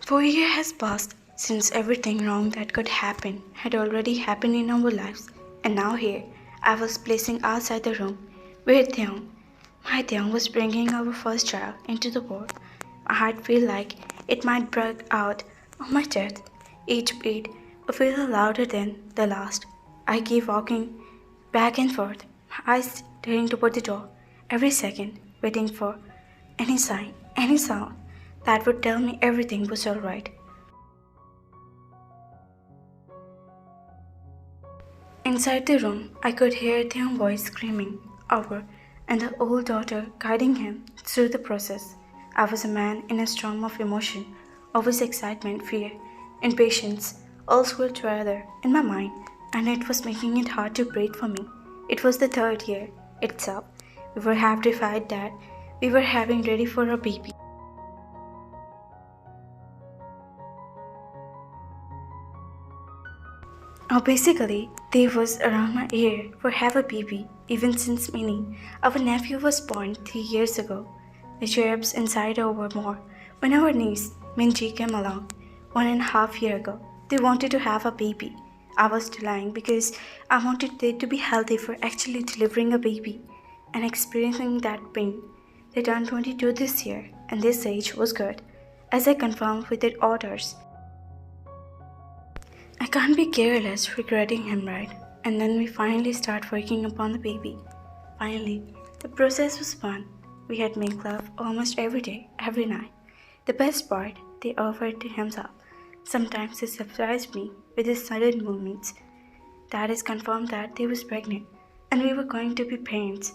4 years has passed since everything wrong that could happen had already happened in our lives, and now here I was placing outside the room where my Theon was bringing our first child into the world. My heart felt like it might break out of my chest. Each beat a feel louder than the last. I keep walking back and forth, my eyes staring toward the door, every second waiting for any sign, any sound that would tell me everything was alright. Inside the room, I could hear Theon's voice screaming over and the old daughter guiding him through the process. I was a man in a storm of emotion, always excitement, fear, impatience, all swirled together in my mind, and it was making it hard to breathe for me. It was the third year itself. We were half defied that we were having ready for a baby. Basically, they was around my ear for have a baby, even since Minnie, our nephew, was born 3 years ago. The cherubs inside her were more when our niece, Minji, came along 1.5 years ago. They wanted to have a baby. I was delaying because I wanted they to be healthy for actually delivering a baby and experiencing that pain. They turned 22 this year, and this age was good, as I confirmed with their orders. I can't be careless regretting him, right? And then we finally start working upon the baby. Finally, the process was fun. We had make love almost every day, every night. The best part, they offered to himself. Sometimes he surprised me with his sudden movements. That is confirmed that they was pregnant and we were going to be parents.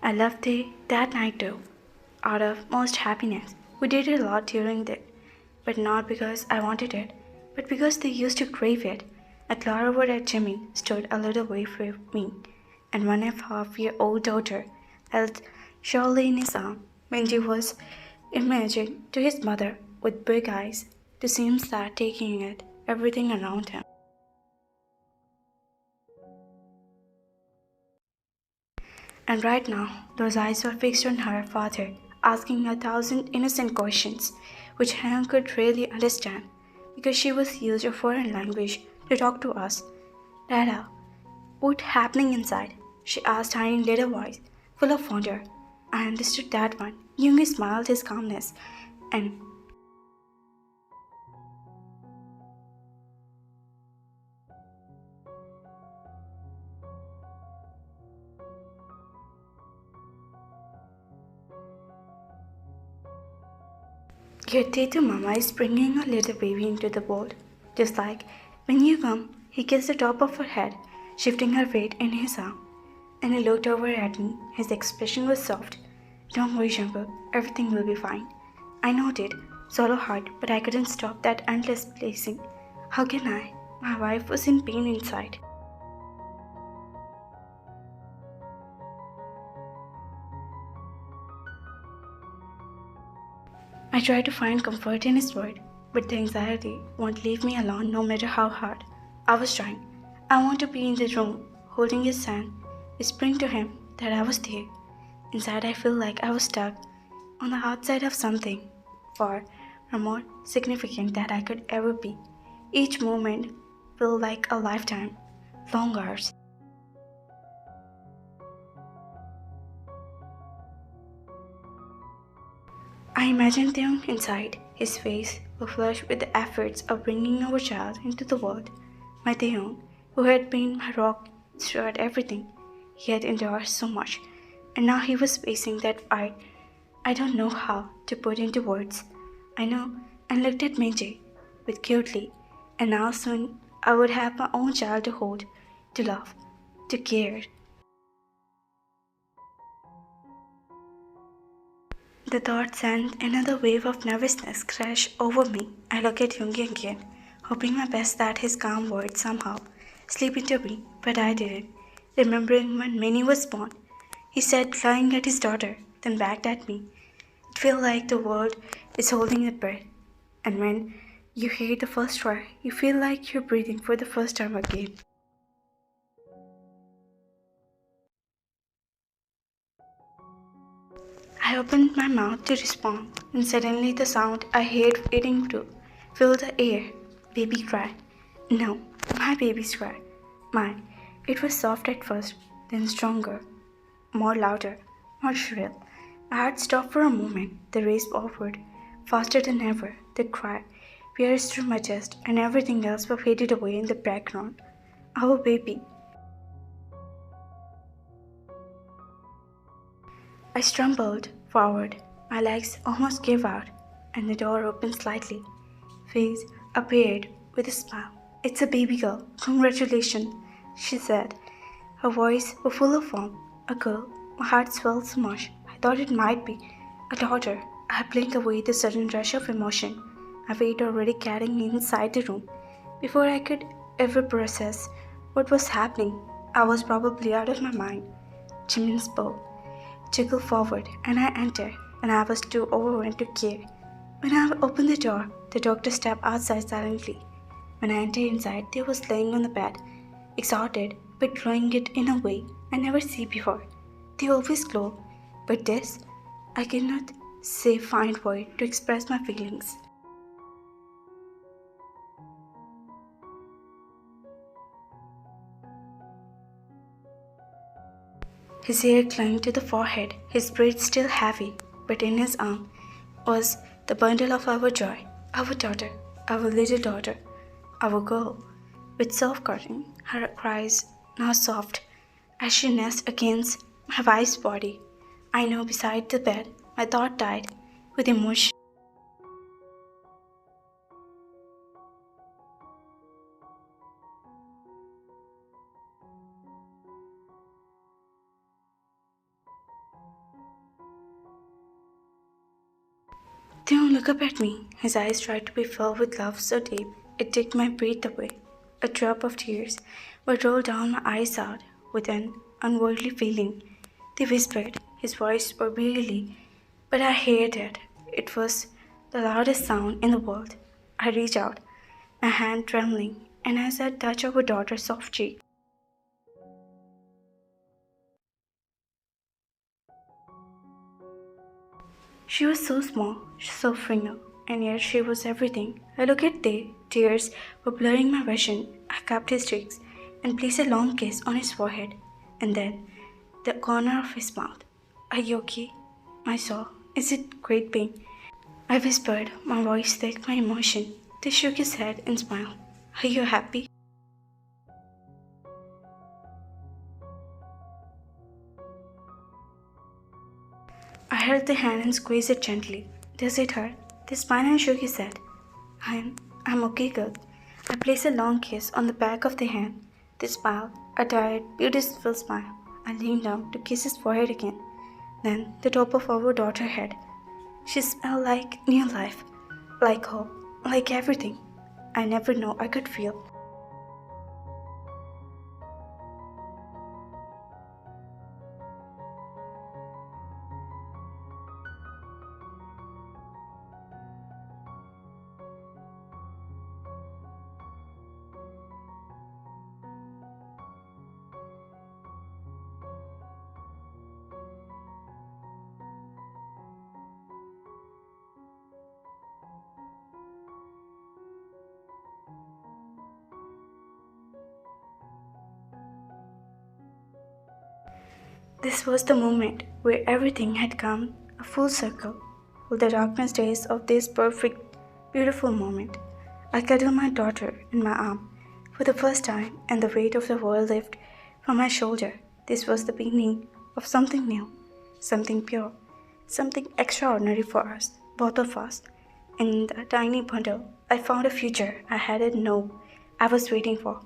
I loved it that night too, out of most happiness. We did a lot during that, but not because I wanted it, but because they used to crave it. I glared over at Jimmy, stood a little way from me, and 1.5-year-old daughter held surely in his arm. Benji was imaging to his mother with big eyes to seem sad taking it, everything around him. And right now, those eyes were fixed on her father, asking 1,000 innocent questions, which Helen could really understand, because she was used a foreign language to talk to us. Dada, what's happening inside? She asked tiny little voice, full of wonder. I understood that one. Jung smiled his calmness, and your Tetu Mama is bringing a little baby into the world. Just like when you come, he kissed the top of her head, shifting her weight in his arm. And he looked over at me. His expression was soft. Don't worry, Shankar. Everything will be fine. I nodded, swallowed hard, but I couldn't stop that endless placing. How can I? My wife was in pain inside. I tried to find comfort in his word, but the anxiety won't leave me alone no matter how hard. I was trying. I want to be in the room, holding his hand, whispering to him that I was there. Inside, I feel like I was stuck on the outside of something far from more significant that I could ever be. Each moment felt like a lifetime, long hours. I imagined him inside, his face flushed with the efforts of bringing our child into the world. My Theon, who had been my rock throughout everything, he had endured so much, and now he was facing that I don't know how to put into words. I know, and looked at Minji with cutely, and now soon I would have my own child to hold, to love, to care. The thought sent another wave of nervousness crash over me. I looked at Yoongi again, hoping my best that his calm words somehow slip into me, but I didn't. Remembering when Minnie was born, he said, lying at his daughter, then backed at me. It feels like the world is holding a breath, and when you hear the first cry, you feel like you're breathing for the first time again. I opened my mouth to respond, and suddenly the sound I hate eating to filled the air. Baby cry. No, my baby's cry. Mine. It was soft at first, then stronger, more louder, more shrill. My heart stopped for a moment. The race forward, faster than ever. The cry pierced through my chest, and everything else faded away in the background. Our baby. I stumbled forward. My legs almost gave out, and the door opened slightly. Face appeared with a smile. It's a baby girl. Congratulations, she said. Her voice was full of warmth. A girl. My heart swelled so much. I thought it might be a daughter. I blinked away the sudden rush of emotion. My weight already carrying me inside the room. Before I could ever process what was happening, I was probably out of my mind. Jimin's bow jiggled forward, and I entered, and I was too overwhelmed to care. When I opened the door, the doctor stepped outside silently. When I entered inside, they was laying on the bed, exhausted, but glowing it in a way I never see before. They always glow, but this, I cannot say find word to express my feelings. His hair clung to the forehead, his breath still heavy, but in his arm was the bundle of our joy, our daughter, our little daughter, our girl, with soft cotton, her cries now soft as she nestled against my wife's body. I know beside the bed, my thought died with emotion. Don't look up at me. His eyes tried to be filled with love so deep it took my breath away. A drop of tears would roll down my eyes out with an unworldly feeling. They whispered, his voice was really, but I heard it. It was the loudest sound in the world. I reached out, my hand trembling, and as I touched our daughter's soft cheek, she was so small, so frail, and yet she was everything. I looked at the tears were blurring my vision. I cupped his cheeks and placed a long kiss on his forehead, and then the corner of his mouth. Are you okay? I saw. Is it great pain? I whispered, my voice thick my emotion. They shook his head and smiled. Are you happy? I held the hand and squeezed it gently. Does it hurt? They smiled and shook his head. I'm okay, girl. I placed a long kiss on the back of the hand. They smiled, a tired, beautiful smile. I leaned down to kiss his forehead again. Then the top of our daughter's head. She smelled like new life, like hope, like everything I never know I could feel. This was the moment where everything had come a full circle, all the darkness days of this perfect, beautiful moment. I cuddled my daughter in my arm for the first time, and the weight of the world lifted from my shoulder. This was the beginning of something new, something pure, something extraordinary for us, both of us. In the tiny bundle, I found a future I hadn't known I was waiting for.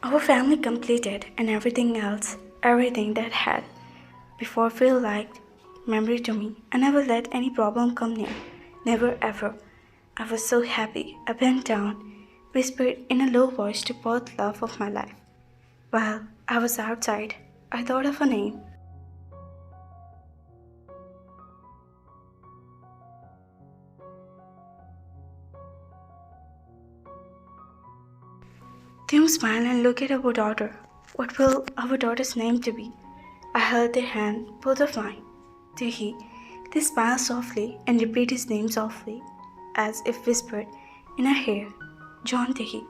Our family completed and everything that had before feel like memory to me. I never let any problem come near. Never ever. I was so happy. I bent down, whispered in a low voice to both love of my life. While I was outside, I thought of a name. Tim smiled and looked at our daughter. What will our daughter's name to be? I held their hand, both of mine. Tehi. They smiled softly and repeated his name softly, as if whispered in her ear. John Tehi.